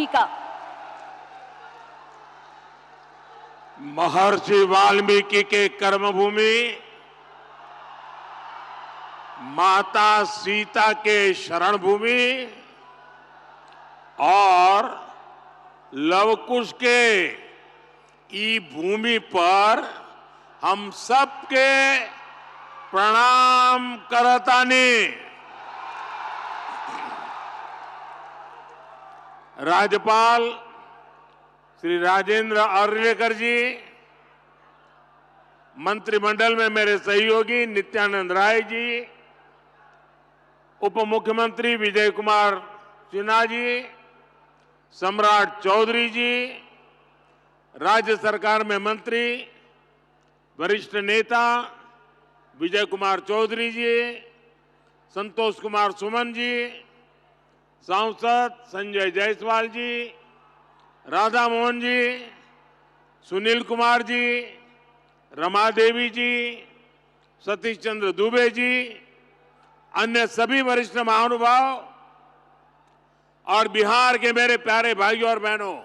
जी का। महर्षि वाल्मीकि के कर्मभूमि, माता सीता के शरण भूमि और लवकुश के ई भूमि पर हम सबके प्रणाम करतानी। राज्यपाल श्री राजेंद्र अर्लेकर जी, मंत्रिमंडल में मेरे सहयोगी नित्यानंद राय जी, उप मुख्यमंत्री विजय कुमार सिन्हा जी, सम्राट चौधरी जी, राज्य सरकार में मंत्री वरिष्ठ नेता विजय कुमार चौधरी जी, संतोष कुमार सुमन जी, सांसद संजय जायसवाल जी, राधा मोहन जी, सुनील कुमार जी, रमा देवी जी, सतीश चंद्र दुबे जी, अन्य सभी वरिष्ठ महानुभाव और बिहार के मेरे प्यारे भाइयों और बहनों,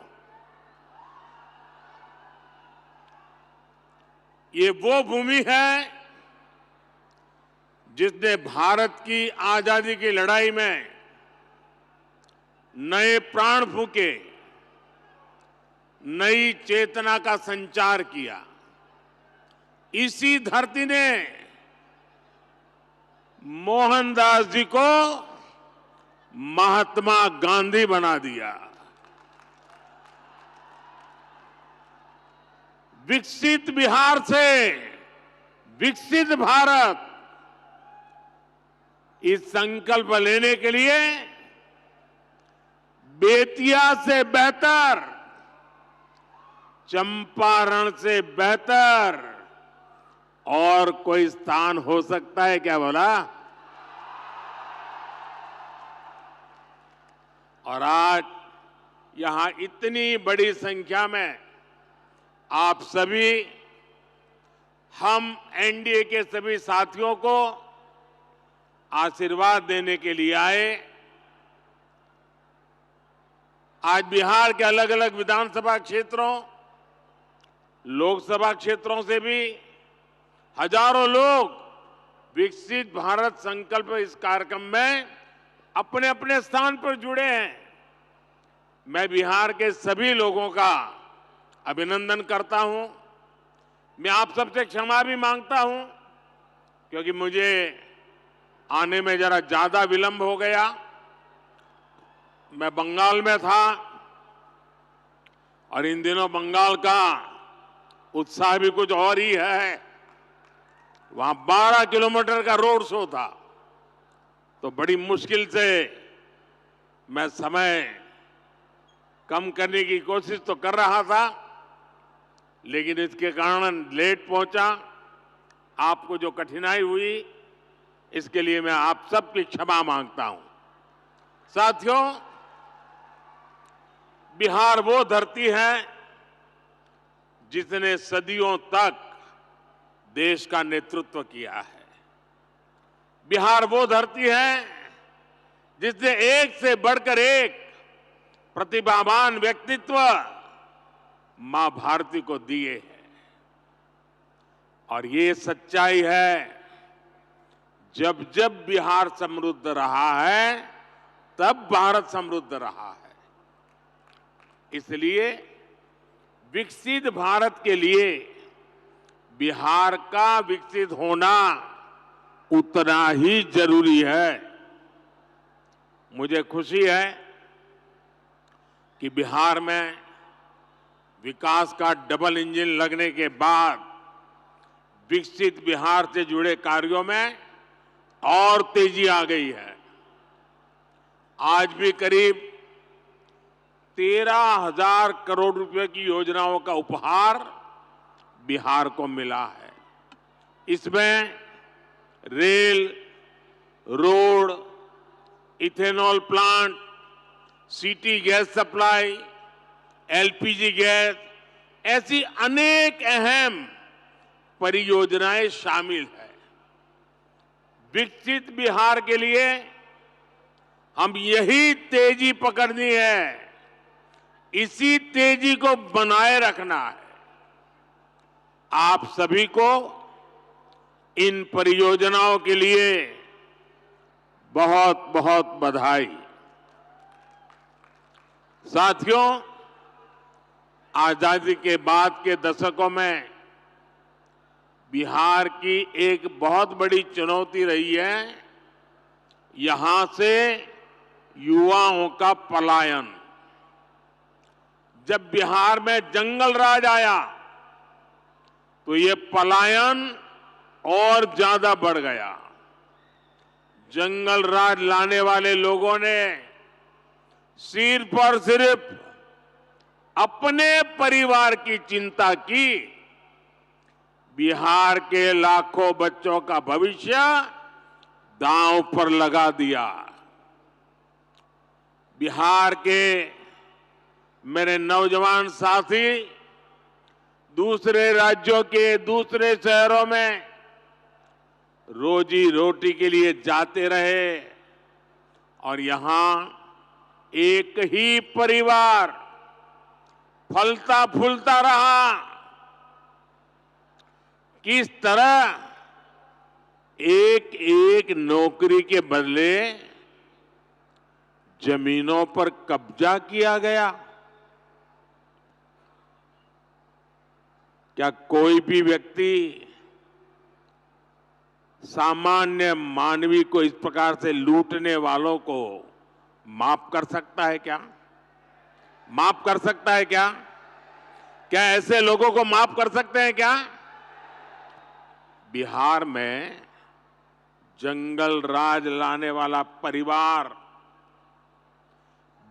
ये वो भूमि है जिसने भारत की आजादी की लड़ाई में नए प्राण फूंके, नई चेतना का संचार किया। इसी धरती ने मोहनदास जी को महात्मा गांधी बना दिया। विकसित बिहार से विकसित भारत, इस संकल्प लेने के लिए बेतिया से बेहतर, चंपारण से बेहतर और कोई स्थान हो सकता है क्या बोला? और आज यहां इतनी बड़ी संख्या में आप सभी, हम एनडीए के सभी साथियों को आशीर्वाद देने के लिए आए। आज बिहार के अलग अलग विधानसभा क्षेत्रों, लोकसभा क्षेत्रों से भी हजारों लोग विकसित भारत संकल्प इस कार्यक्रम में अपने अपने स्थान पर जुड़े हैं। मैं बिहार के सभी लोगों का अभिनंदन करता हूं। मैं आप सबसे क्षमा भी मांगता हूं क्योंकि मुझे आने में जरा ज्यादा विलंब हो गया। मैं बंगाल में था और इन दिनों बंगाल का उत्साह भी कुछ और ही है। वहां 12 किलोमीटर का रोड शो था, तो बड़ी मुश्किल से मैं समय कम करने की कोशिश तो कर रहा था, लेकिन इसके कारण लेट पहुंचा। आपको जो कठिनाई हुई, इसके लिए मैं आप सबकी क्षमा मांगता हूं। साथियों, बिहार वो धरती है जिसने सदियों तक देश का नेतृत्व किया है। बिहार वो धरती है जिसने एक से बढ़कर एक प्रतिभावान व्यक्तित्व मां भारती को दिए हैं। और ये सच्चाई है, जब जब बिहार समृद्ध रहा है, तब भारत समृद्ध रहा है। इसलिए विकसित भारत के लिए बिहार का विकसित होना उतना ही जरूरी है। मुझे खुशी है कि बिहार में विकास का डबल इंजन लगने के बाद विकसित बिहार से जुड़े कार्यों में और तेजी आ गई है। आज भी करीब 13,000 करोड़ रुपए की योजनाओं का उपहार बिहार को मिला है। इसमें rail, road, ethanol plant, city gas supply, LPG gas, ऐसी अनेक अहम परियोजनाएं शामिल है। विकसित बिहार के लिए हम यही तेजी पकड़नी है इसी तेजी को बनाए रखना है। आप सभी को इन परियोजनाओं के लिए बहुत बहुत बधाई। साथियों, आजादी के बाद के दशकों में बिहार की एक बहुत बड़ी चुनौती रही है यहां से युवाओं का पलायन। जब बिहार में जंगल राज आया तो ये पलायन और ज्यादा बढ़ गया। जंगल राज लाने वाले लोगों ने सिर्फ और सिर्फ अपने परिवार की चिंता की, बिहार के लाखों बच्चों का भविष्य दांव पर लगा दिया। बिहार के मेरे नौजवान साथी दूसरे राज्यों के दूसरे शहरों में रोजी रोटी के लिए जाते रहे और यहां एक ही परिवार फलता फूलता रहा। किस तरह एक एक नौकरी के बदले जमीनों पर कब्जा किया गया। क्या कोई भी व्यक्ति सामान्य मानवी को इस प्रकार से लूटने वालों को माफ कर सकता है क्या? माफ कर सकता है क्या? क्या ऐसे लोगों को माफ कर सकते हैं क्या? बिहार में जंगल राज लाने वाला परिवार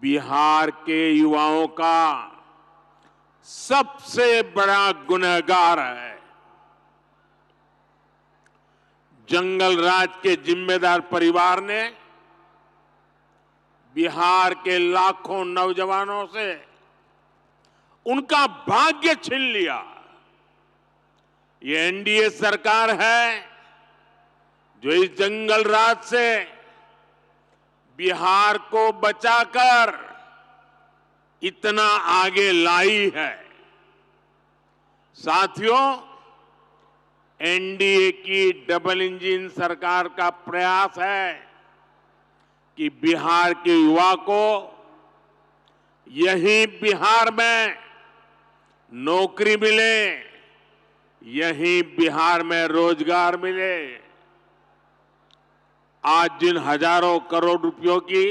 बिहार के युवाओं का सबसे बड़ा गुनहगार है। जंगल राज के जिम्मेदार परिवार ने बिहार के लाखों नौजवानों से उनका भाग्य छीन लिया। ये एनडीए सरकार है जो इस जंगल राज से बिहार को बचाकर इतना आगे लाई है। साथियों, एनडीए की डबल इंजन सरकार का प्रयास है कि बिहार के युवा को यहीं बिहार में नौकरी मिले, यहीं बिहार में रोजगार मिले। आज जिन हजारों करोड़ रुपयों की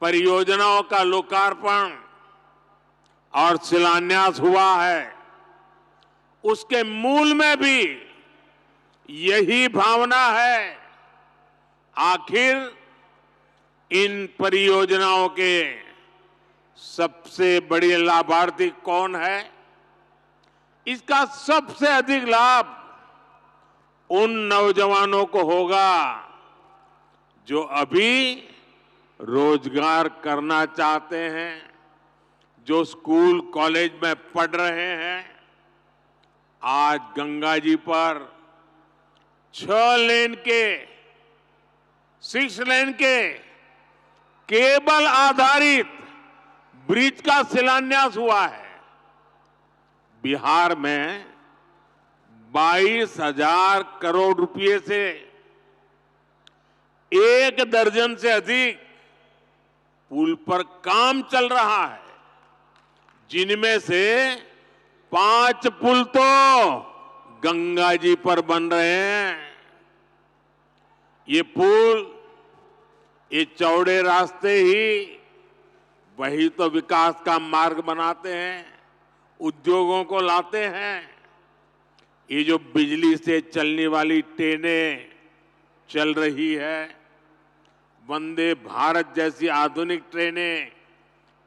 परियोजनाओं का लोकार्पण और शिलान्यास हुआ है, उसके मूल में भी यही भावना है। आखिर इन परियोजनाओं के सबसे बड़े लाभार्थी कौन है? इसका सबसे अधिक लाभ उन नौजवानों को होगा जो अभी रोजगार करना चाहते हैं, जो स्कूल कॉलेज में पढ़ रहे हैं। आज गंगा जी पर 6 लेन के केबल आधारित ब्रिज का शिलान्यास हुआ है। बिहार में 22,000 करोड़ रुपए से 1 दर्जन से अधिक पुल पर काम चल रहा है, जिनमें से 5 पुल तो गंगा जी पर बन रहे हैं। ये पुल, ये चौड़े रास्ते ही वही तो विकास का मार्ग बनाते हैं, उद्योगों को लाते हैं। ये जो बिजली से चलने वाली ट्रेनें चल रही है, वंदे भारत जैसी आधुनिक ट्रेनें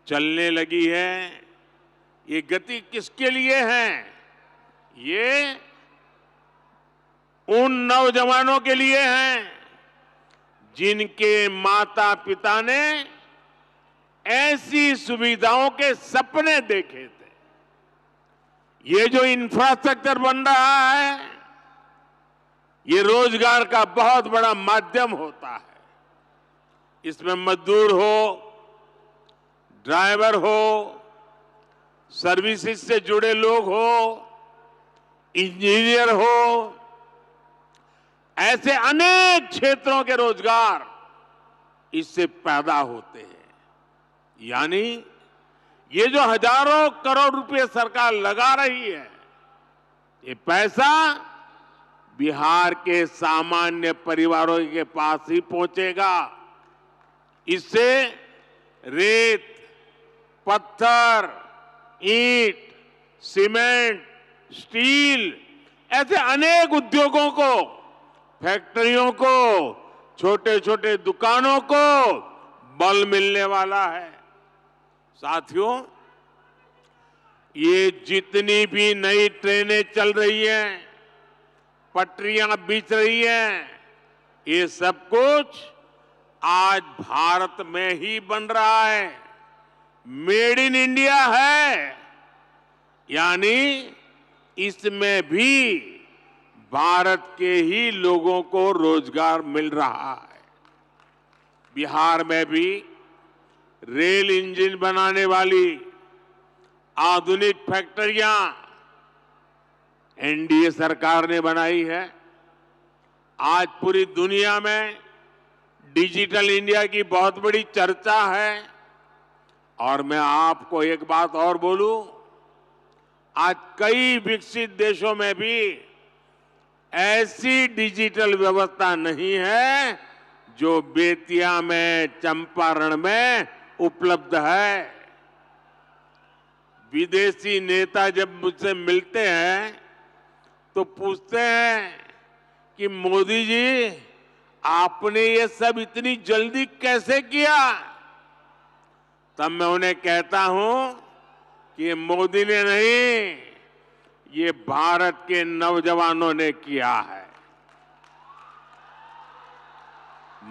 चलने लगी है, ये गति किसके लिए है? ये उन नौजवानों के लिए है जिनके माता पिता ने ऐसी सुविधाओं के सपने देखे थे। ये जो इंफ्रास्ट्रक्चर बन रहा है, ये रोजगार का बहुत बड़ा माध्यम होता है। इसमें मजदूर हो, ड्राइवर हो, सर्विसेज से जुड़े लोग हो, इंजीनियर हो, ऐसे अनेक क्षेत्रों के रोजगार इससे पैदा होते हैं। यानी ये जो हजारों करोड़ रुपए सरकार लगा रही है, ये पैसा बिहार के सामान्य परिवारों के पास ही पहुंचेगा। इससे रेत, पत्थर, ईंट, सीमेंट, स्टील ऐसे अनेक उद्योगों को, फैक्ट्रियों को, छोटे छोटे दुकानों को बल मिलने वाला है। साथियों, ये जितनी भी नई ट्रेनें चल रही हैं, पटरियां बिछ रही हैं, ये सब कुछ आज भारत में ही बन रहा है। मेड इन इंडिया है, यानी इसमें भी भारत के ही लोगों को रोजगार मिल रहा है। बिहार में भी रेल इंजन बनाने वाली आधुनिक फैक्ट्रियां एनडीए सरकार ने बनाई है। आज पूरी दुनिया में डिजिटल इंडिया की बहुत बड़ी चर्चा है। और मैं आपको एक बात और बोलूं, आज कई विकसित देशों में भी ऐसी डिजिटल व्यवस्था नहीं है जो बेतिया में, चंपारण में उपलब्ध है। विदेशी नेता जब मुझसे मिलते हैं तो पूछते हैं कि मोदी जी, आपने ये सब इतनी जल्दी कैसे किया? तब मैं उन्हें कहता हूं कि मोदी ने नहीं, ये भारत के नौजवानों ने किया है।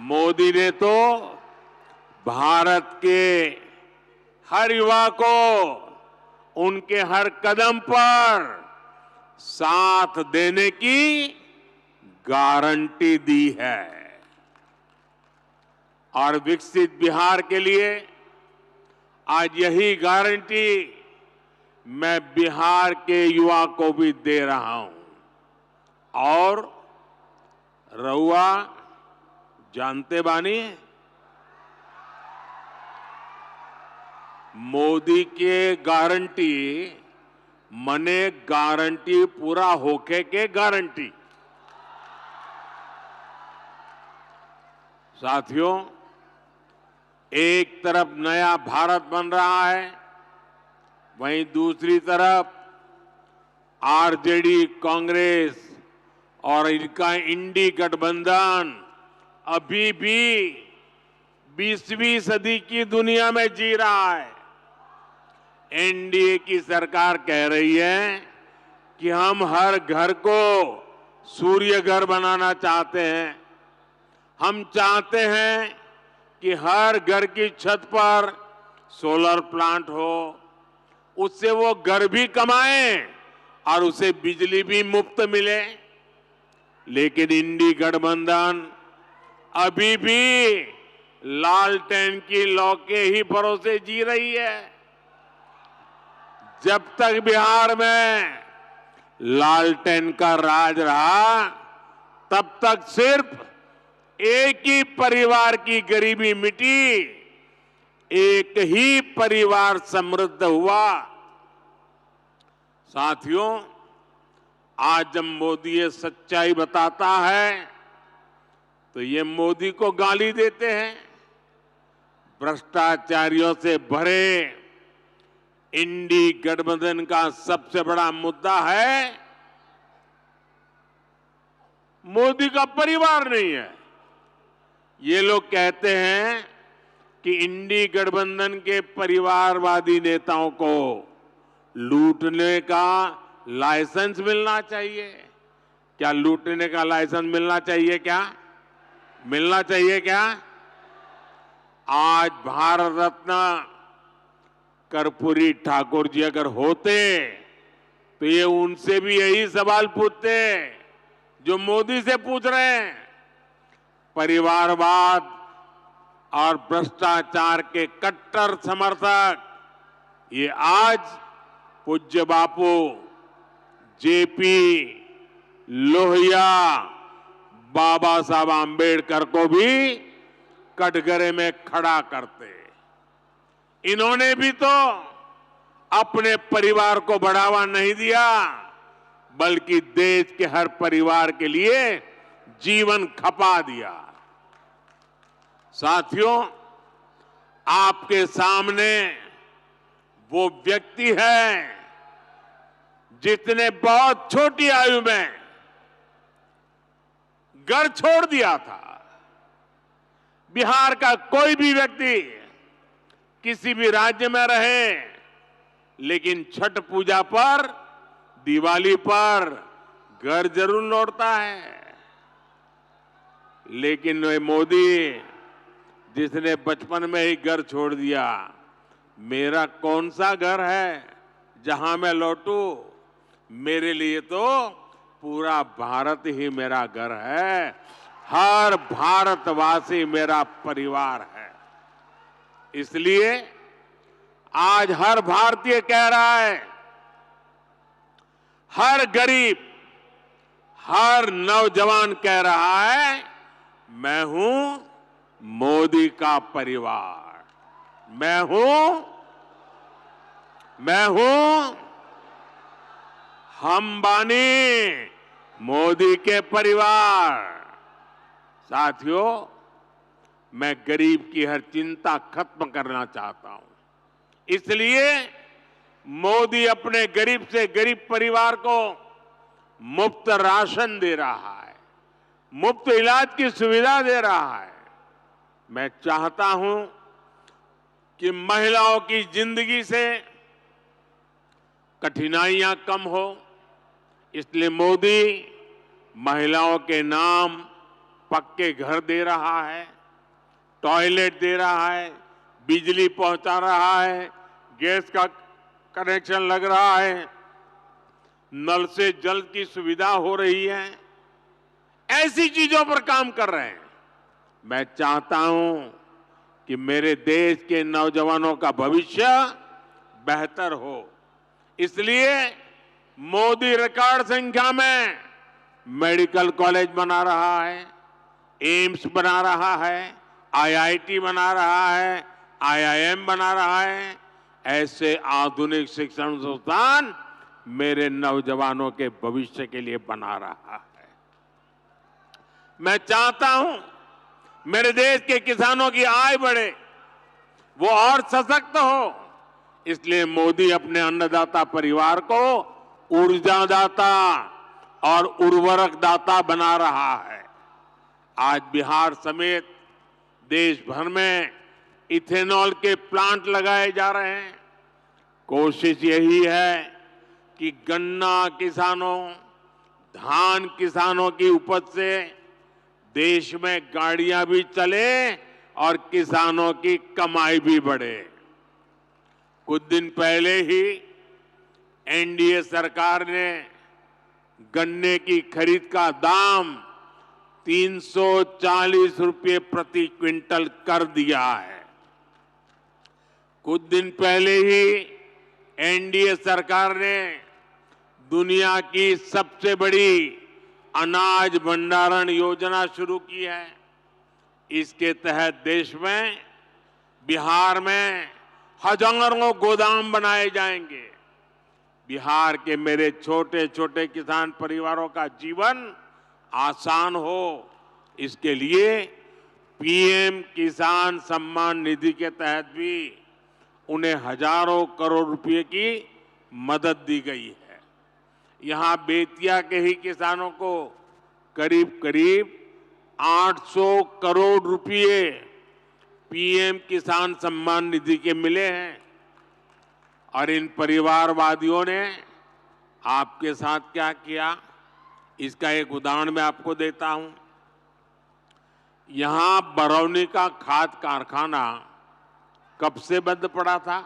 मोदी ने तो भारत के हर युवा को उनके हर कदम पर साथ देने की गारंटी दी है। और विकसित बिहार के लिए आज यही गारंटी मैं बिहार के युवा को भी दे रहा हूं। और रउआ जानते बानी, मोदी के गारंटी मने गारंटी पूरा होके के गारंटी। साथियों, एक तरफ नया भारत बन रहा है, वहीं दूसरी तरफ आरजेडी, कांग्रेस और इनका इंडी गठबंधन अभी भी 20वीं सदी की दुनिया में जी रहा है। एनडीए की सरकार कह रही है कि हम हर घर को सूर्य घर बनाना चाहते हैं। हम चाहते हैं कि हर घर की छत पर सोलर प्लांट हो, उससे वो घर भी कमाएं और उसे बिजली भी मुफ्त मिले। लेकिन इंडी गठबंधन अभी भी लालटेन की लौ के ही भरोसे जी रही है। जब तक बिहार में लालटेन का राज रहा, तब तक सिर्फ एक ही परिवार की गरीबी मिटी, एक ही परिवार समृद्ध हुआ। साथियों, आज जब मोदी ये सच्चाई बताता है तो ये मोदी को गाली देते हैं। भ्रष्टाचारियों से भरे इंडी गठबंधन का सबसे बड़ा मुद्दा है मोदी का परिवार नहीं है। ये लोग कहते हैं कि इंडी गठबंधन के परिवारवादी नेताओं को लूटने का लाइसेंस मिलना चाहिए। क्या लूटने का लाइसेंस मिलना चाहिए? क्या मिलना चाहिए? क्या आज भारत रत्न कर्पूरी ठाकुर जी अगर होते तो ये उनसे भी यही सवाल पूछते जो मोदी से पूछ रहे हैं। परिवारवाद और भ्रष्टाचार के कट्टर समर्थक ये आज पूज्य बापू जेपी लोहिया बाबा साहब आम्बेडकर को भी कटघरे में खड़ा करते। इन्होंने भी तो अपने परिवार को बढ़ावा नहीं दिया, बल्कि देश के हर परिवार के लिए जीवन खपा दिया। साथियों, आपके सामने वो व्यक्ति है जिसने बहुत छोटी आयु में घर छोड़ दिया था। बिहार का कोई भी व्यक्ति किसी भी राज्य में रहे, लेकिन छठ पूजा पर, दिवाली पर घर जरूर लौटता है। लेकिन वे मोदी जिसने बचपन में ही घर छोड़ दिया, मेरा कौन सा घर है जहां मैं लौटूं? मेरे लिए तो पूरा भारत ही मेरा घर है, हर भारतवासी मेरा परिवार है। इसलिए आज हर भारतीय कह रहा है, हर गरीब, हर नौजवान कह रहा है, मैं हूं मोदी का परिवार, मैं हूं हम बानी मोदी के परिवार। साथियों, मैं गरीब की हर चिंता खत्म करना चाहता हूं। इसलिए मोदी अपने गरीब से गरीब परिवार को मुफ्त राशन दे रहा है, मुफ्त इलाज की सुविधा दे रहा है। मैं चाहता हूं कि महिलाओं की जिंदगी से कठिनाइयां कम हो, इसलिए मोदी महिलाओं के नाम पक्के घर दे रहा है, टॉयलेट दे रहा है, बिजली पहुंचा रहा है, गैस का कनेक्शन लग रहा है, नल से जल की सुविधा हो रही है। ऐसी चीजों पर काम कर रहे हैं। मैं चाहता हूं कि मेरे देश के नौजवानों का भविष्य बेहतर हो, इसलिए मोदी रिकॉर्ड संख्या में मेडिकल कॉलेज बना रहा है, एम्स बना रहा है, आईआईटी बना रहा है, आईआईएम बना रहा है। ऐसे आधुनिक शिक्षण संस्थान मेरे नौजवानों के भविष्य के लिए बना रहा है। मैं चाहता हूं मेरे देश के किसानों की आय बढ़े, वो और सशक्त हो, इसलिए मोदी अपने अन्नदाता परिवार को ऊर्जादाता और उर्वरक दाता बना रहा है। आज बिहार समेत देश भर में इथेनॉल के प्लांट लगाए जा रहे हैं। कोशिश यही है कि गन्ना किसानों, धान किसानों की उपज से देश में गाड़ियां भी चले और किसानों की कमाई भी बढ़े। कुछ दिन पहले ही एनडीए सरकार ने गन्ने की खरीद का दाम 340 रुपये प्रति क्विंटल कर दिया है। कुछ दिन पहले ही एनडीए सरकार ने दुनिया की सबसे बड़ी अनाज भंडारण योजना शुरू की है। इसके तहत देश में, बिहार में हजारों गोदाम बनाए जाएंगे। बिहार के मेरे छोटे छोटे किसान परिवारों का जीवन आसान हो, इसके लिए पीएम किसान सम्मान निधि के तहत भी उन्हें हजारों करोड़ रुपए की मदद दी गई है। यहां बेतिया के ही किसानों को करीब करीब 800 करोड़ रुपए पीएम किसान सम्मान निधि के मिले हैं। और इन परिवारवादियों ने आपके साथ क्या किया, इसका एक उदाहरण मैं आपको देता हूं। यहां बरौनी का खाद कारखाना कब से बंद पड़ा था?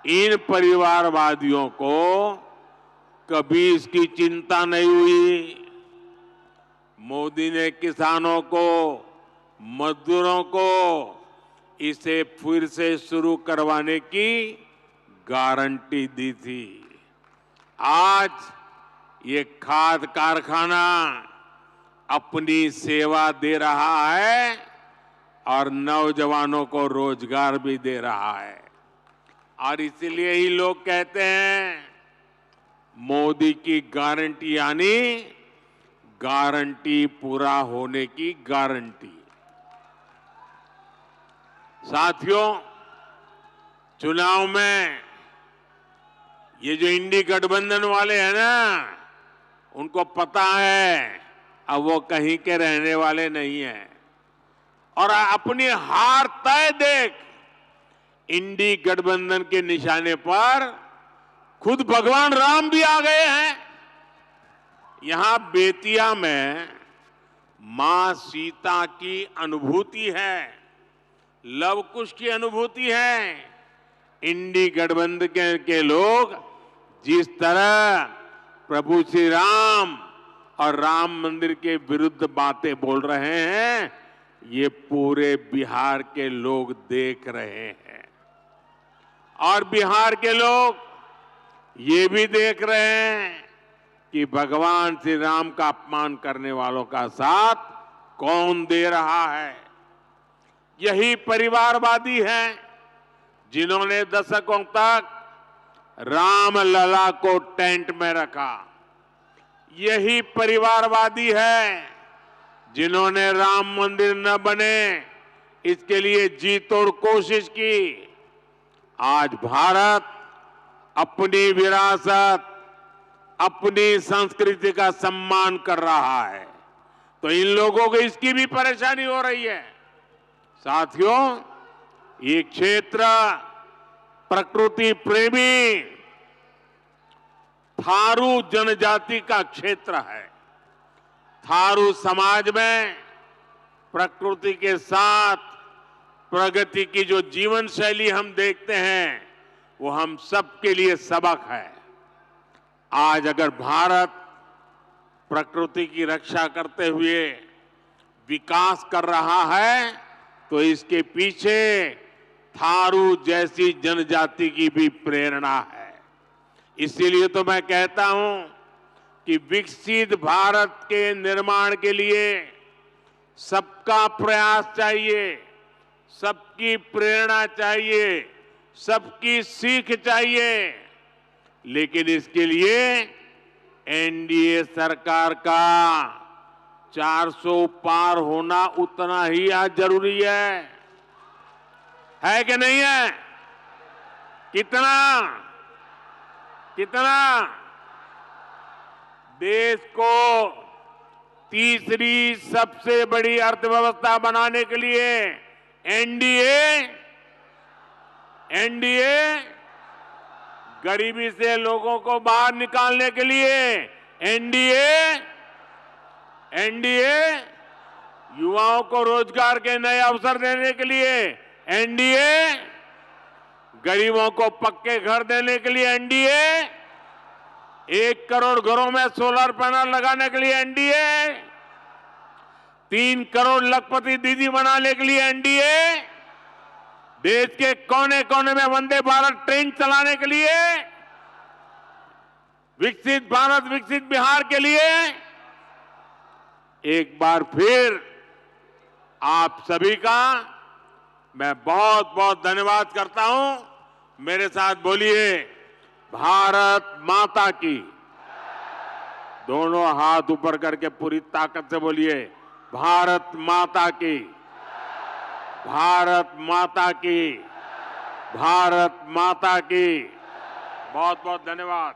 इन परिवारवादियों को कभी इसकी चिंता नहीं हुई। मोदी ने किसानों को मजदूरों को इसे फिर से शुरू करवाने की गारंटी दी थी। आज ये खाद कारखाना अपनी सेवा दे रहा है और नौजवानों को रोजगार भी दे रहा है। और इसलिए ही लोग कहते हैं मोदी की गारंटी यानी गारंटी पूरा होने की गारंटी। साथियों, चुनाव में ये जो इंडी गठबंधन वाले हैं ना, उनको पता है अब वो कहीं के रहने वाले नहीं हैं और अपनी हार तय देख इंडी गठबंधन के निशाने पर खुद भगवान राम भी आ गए हैं। यहां बेतिया में मां सीता की अनुभूति है, लव कुश की अनुभूति है। इंडी गठबंधन के लोग जिस तरह प्रभु श्री राम और राम मंदिर के विरुद्ध बातें बोल रहे हैं, ये पूरे बिहार के लोग देख रहे हैं। और बिहार के लोग ये भी देख रहे हैं कि भगवान श्री राम का अपमान करने वालों का साथ कौन दे रहा है। यही परिवारवादी हैं जिन्होंने दशकों तक राम लला को टेंट में रखा। यही परिवारवादी है जिन्होंने राम मंदिर न बने इसके लिए जी तोड़ कोशिश की। आज भारत अपनी विरासत, अपनी संस्कृति का सम्मान कर रहा है, तो इन लोगों को इसकी भी परेशानी हो रही है। साथियों, ये क्षेत्र प्रकृति प्रेमी थारू जनजाति का क्षेत्र है। थारू समाज में प्रकृति के साथ प्रगति की जो जीवन शैली हम देखते हैं, वो हम सबके लिए सबक है। आज अगर भारत प्रकृति की रक्षा करते हुए विकास कर रहा है, तो इसके पीछे थारू जैसी जनजाति की भी प्रेरणा है। इसीलिए तो मैं कहता हूं कि विकसित भारत के निर्माण के लिए सबका प्रयास चाहिए, सबकी प्रेरणा चाहिए, सबकी सीख चाहिए। लेकिन इसके लिए एनडीए सरकार का 400 पार होना उतना ही आज जरूरी है कि नहीं है? कितना देश को तीसरी सबसे बड़ी अर्थव्यवस्था बनाने के लिए एनडीए गरीबी से लोगों को बाहर निकालने के लिए एनडीए युवाओं को रोजगार के नए अवसर देने के लिए एनडीए गरीबों को पक्के घर देने के लिए एनडीए 1 करोड़ घरों में सोलर पैनल लगाने के लिए एनडीए 3 करोड़ लखपति दीदी बनाने के लिए एनडीए देश के कोने कोने में वंदे भारत ट्रेन चलाने के लिए विकसित भारत विकसित बिहार के लिए एक बार फिर आप सभी का मैं बहुत बहुत धन्यवाद करता हूं। मेरे साथ बोलिए, भारत माता की। दोनों हाथ ऊपर करके पूरी ताकत से बोलिए, भारत माता की, भारत माता की, भारत माता की। बहुत बहुत धन्यवाद।